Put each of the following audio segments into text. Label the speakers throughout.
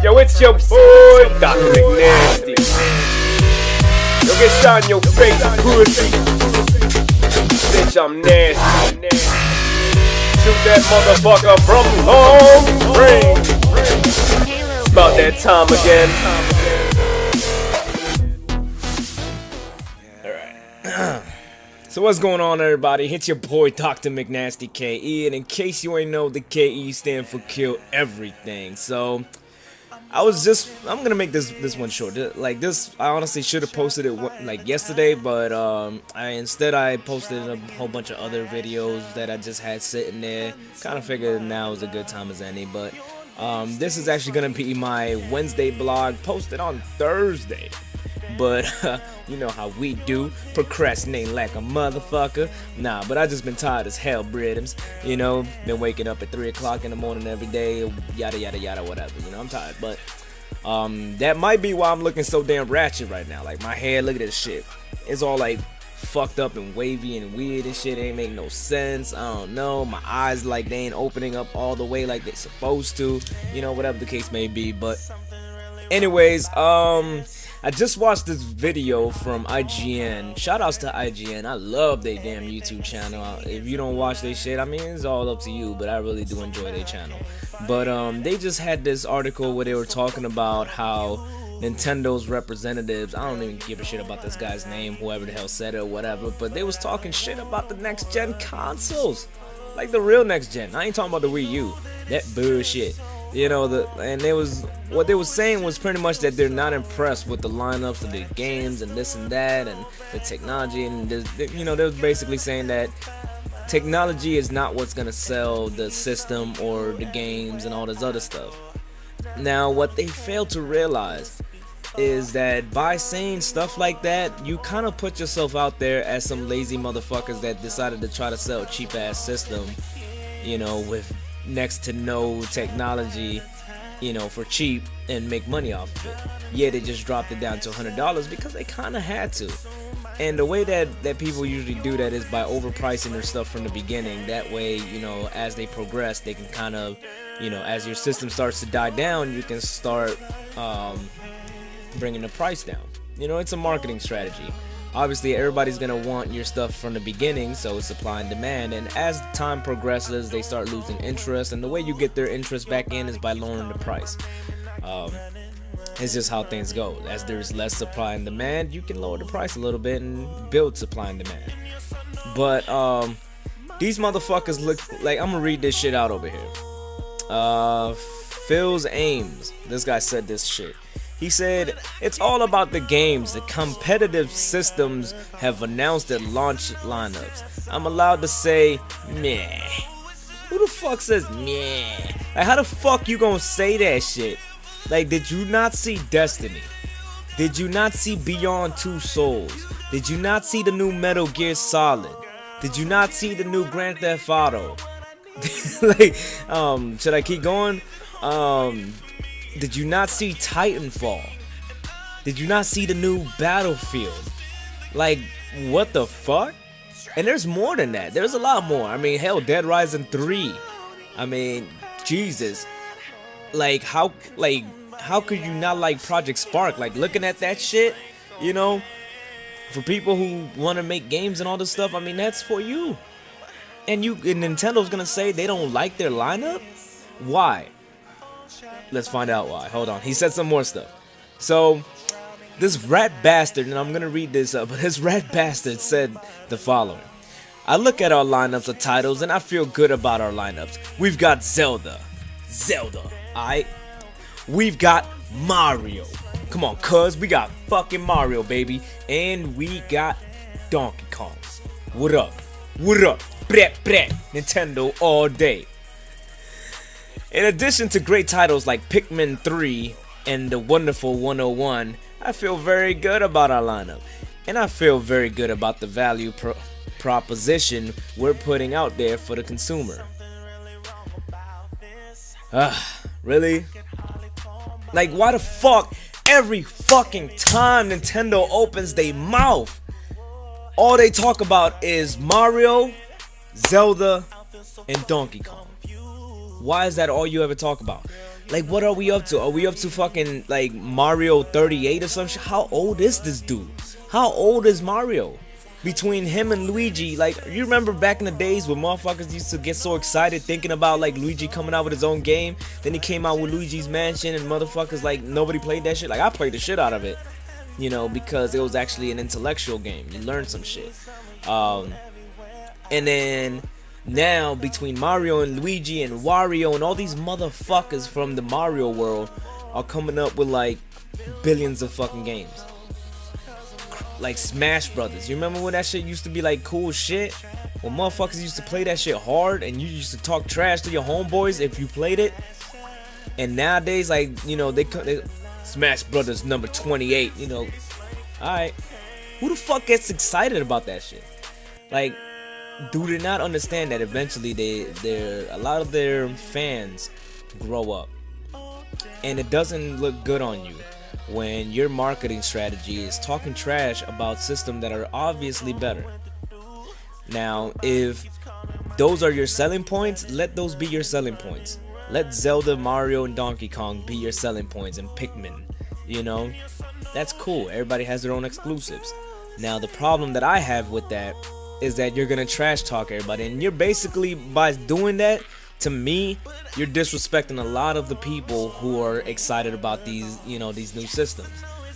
Speaker 1: Yo, it's your boy, DrMcNastee. Yo, get shot in your face, pussy. Bitch, I'm nasty. Shoot that motherfucker from long range. It's about that time again.
Speaker 2: Alright. So what's going on, everybody? It's your boy DrMcNastee KE, and in case you ain't know, the KE stand for kill everything. So I'm gonna make this one short. Like this, I honestly should have posted it like yesterday, but I posted a whole bunch of other videos that I just had sitting there. Kind of figured now is a good time as any, but this is actually gonna be my Wednesday blog posted on Thursday. But you know how we do, procrastinate like a motherfucker. Nah, but I just been tired as hell, Britums. You know, been waking up at 3 o'clock in the morning every day, yada yada yada, whatever. You know, I'm tired, but that might be why I'm looking so damn ratchet right now. Like my hair, look at this shit. It's all like fucked up and wavy and weird and shit. It ain't make no sense. I don't know. My eyes like they ain't opening up all the way like they supposed to. You know, whatever the case may be. But anyways, I just watched this video from IGN. Shoutouts to IGN. I love their damn YouTube channel. If you don't watch their shit, I mean, it's all up to you, but I really do enjoy their channel. But they just had this article where they were talking about how Nintendo's representatives, I don't even give a shit about this guy's name, whoever the hell said it or whatever, but they was talking shit about the next gen consoles. Like the real next gen. I ain't talking about the Wii U. That bullshit. You know, what they was saying was pretty much that they're not impressed with the lineups of the games and this and that and the technology, and you know, they was basically saying that technology is not what's gonna sell the system or the games and all this other stuff. Now, what they fail to realize is that by saying stuff like that, you kind of put yourself out there as some lazy motherfuckers that decided to try to sell a cheap ass system, you know, with next to no technology, you know, for cheap and make money off of it. Yeah, they just dropped it down to $100 because they kind of had to. And the way that people usually do that is by overpricing their stuff from the beginning. That way, you know, as they progress, they can kind of, you know, as your system starts to die down, you can start bringing the price down. You know, it's a marketing strategy. Obviously, everybody's gonna want your stuff from the beginning, so it's supply and demand. And as time progresses, they start losing interest, and the way you get their interest back in is by lowering the price. It's just how things go. As there's less supply and demand, you can lower the price a little bit and build supply and demand. But these motherfuckers look like, I'm gonna read this shit out over here. Phil's Ames, this guy said this shit. He said, it's all about the games. The competitive systems have announced their launch lineups. I'm allowed to say, meh. Who the fuck says meh? Like, how the fuck you gonna say that shit? Like, did you not see Destiny? Did you not see Beyond Two Souls? Did you not see the new Metal Gear Solid? Did you not see the new Grand Theft Auto? Like, should I keep going? Did you not see Titanfall? Did you not see the new Battlefield? Like, what the fuck? And there's more than that. There's a lot more. I mean, hell, Dead Rising 3. I mean, Jesus. Like, how could you not like Project Spark? Like, looking at that shit, you know, for people who want to make games and all this stuff, I mean, that's for you. And Nintendo's gonna say they don't like their lineup? Why? Let's find out why. Hold on. He said some more stuff. So, this rat bastard, and I'm going to read this up, but this rat bastard said the following. I look at our lineups of titles, and I feel good about our lineups. We've got Zelda, alright? We've got Mario. Come on, cuz, we got fucking Mario, baby. And we got Donkey Kong. What up? What up? Brett, Nintendo all day. In addition to great titles like Pikmin 3 and the wonderful 101, I feel very good about our lineup. And I feel very good about the value proposition we're putting out there for the consumer. Really? Like, why the fuck every fucking time Nintendo opens their mouth, all they talk about is Mario, Zelda, and Donkey Kong? Why is that all you ever talk about? Like, what are we up to? Are we up to fucking like Mario 38 or some shit? How old is this dude? How old is Mario? Between him and Luigi, like, you remember back in the days when motherfuckers used to get so excited thinking about like Luigi coming out with his own game. Then he came out with Luigi's Mansion and motherfuckers like nobody played that shit. Like, I played the shit out of it, you know, because it was actually an intellectual game. You learned some shit. And then now between Mario and Luigi and Wario and all these motherfuckers from the Mario world are coming up with like billions of fucking games. Like Smash Brothers. You remember when that shit used to be like cool shit? When motherfuckers used to play that shit hard and you used to talk trash to your homeboys if you played it. And nowadays, like, you know, they Smash Brothers number 28, you know. Alright. Who the fuck gets excited about that shit? Like, do they not understand that eventually a lot of their fans grow up? And it doesn't look good on you when your marketing strategy is talking trash about systems that are obviously better. Now, if those are your selling points, let those be your selling points. Let Zelda, Mario, and Donkey Kong be your selling points, and Pikmin, you know? That's cool. Everybody has their own exclusives. Now, the problem that I have with that is that you're gonna trash talk everybody, and you're basically, by doing that, to me, you're disrespecting a lot of the people who are excited about these, you know, these new systems,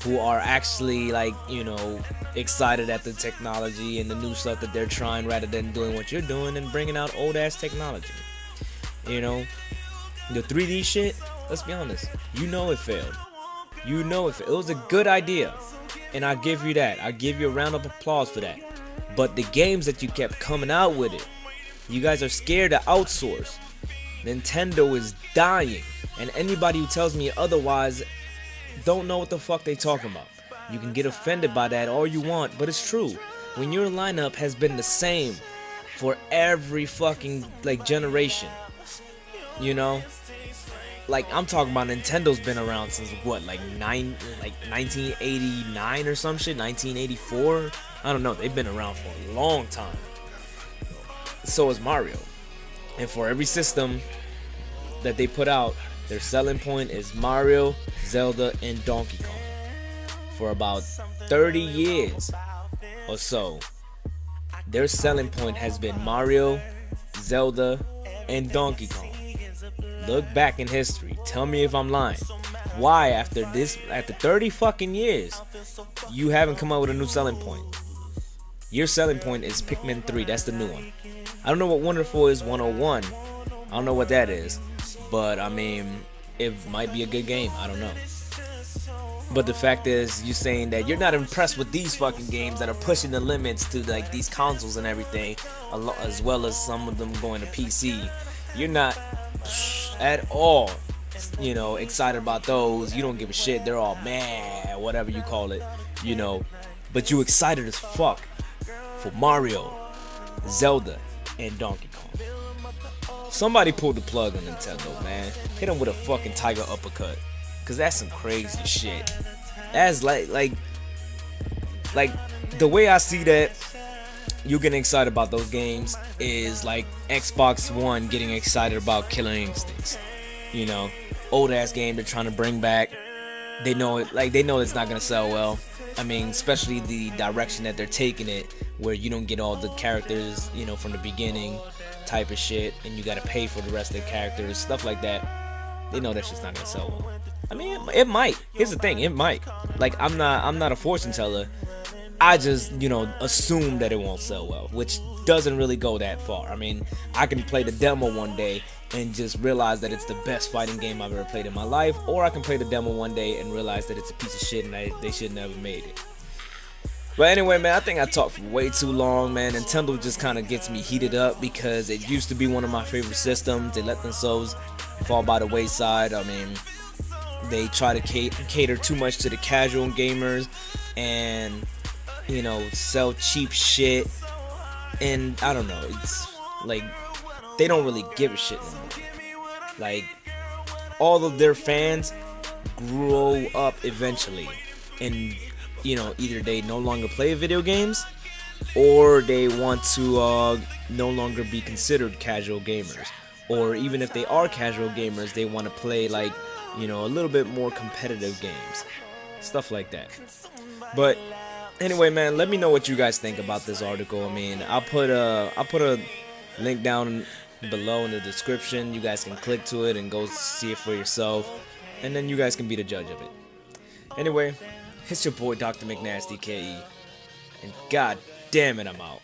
Speaker 2: who are actually like, you know, excited at the technology and the new stuff that they're trying, rather than doing what you're doing and bringing out old ass technology. You know, the 3D shit, let's be honest, you know it failed. You know it was a good idea, and I give you that. I give you a round of applause for that. But the games that you kept coming out with it, you guys are scared to outsource. Nintendo is dying, and anybody who tells me otherwise don't know what the fuck they talking about. You can get offended by that all you want, but it's true. When your lineup has been the same for every fucking like generation, you know, like I'm talking about Nintendo's been around since what, like 1989 or some shit, 1984. I don't know. They've been around for a long time. So is Mario. And for every system that they put out, their selling point is Mario, Zelda, and Donkey Kong. For about 30 years or so, their selling point has been Mario, Zelda, and Donkey Kong. Look back in history. Tell me if I'm lying. Why, after 30 fucking years, you haven't come up with a new selling point? Your selling point is Pikmin 3. That's the new one. I don't know what Wonderful is 101. I don't know what that is. But, I mean, it might be a good game. I don't know. But the fact is, you saying that you're not impressed with these fucking games that are pushing the limits to, like, these consoles and everything, as well as some of them going to PC. You're not at all, you know, excited about those. You don't give a shit. They're all mad, whatever you call it, you know. But you excited as fuck for Mario, Zelda, and Donkey Kong. Somebody pulled the plug on Nintendo, man. Hit them with a fucking tiger uppercut, cause that's some crazy shit. That's like the way I see that, you getting excited about those games is like Xbox One getting excited about Killer Instincts. You know, old ass game they're trying to bring back. They know it, like they know it's not gonna sell well. I mean, especially the direction that they're taking it, where you don't get all the characters, you know, from the beginning type of shit, and you gotta pay for the rest of the characters, stuff like that. They know that shit's not gonna sell well. I mean, it might. Here's the thing, it might. Like, I'm not a fortune teller. I just, you know, assume that it won't sell well, which doesn't really go that far. I mean, I can play the demo one day and just realize that it's the best fighting game I've ever played in my life, or I can play the demo one day and realize that it's a piece of shit and they should never made it. But anyway, man, I think I talked for way too long, man. Nintendo just kind of gets me heated up because it used to be one of my favorite systems. They let themselves fall by the wayside. I mean, they try to cater too much to the casual gamers and, you know, sell cheap shit. And I don't know, it's like they don't really give a shit anymore. Like, all of their fans grow up eventually, and, you know, either they no longer play video games, or they want to no longer be considered casual gamers, or even if they are casual gamers, they want to play like, you know, a little bit more competitive games, stuff like that. But anyway, man, let me know what you guys think about this article. I mean, I'll put a link down below in the description. You guys can click to it and go see it for yourself, and then you guys can be the judge of it. Anyway, it's your boy DrMcNastee KE, and god damn it, I'm out.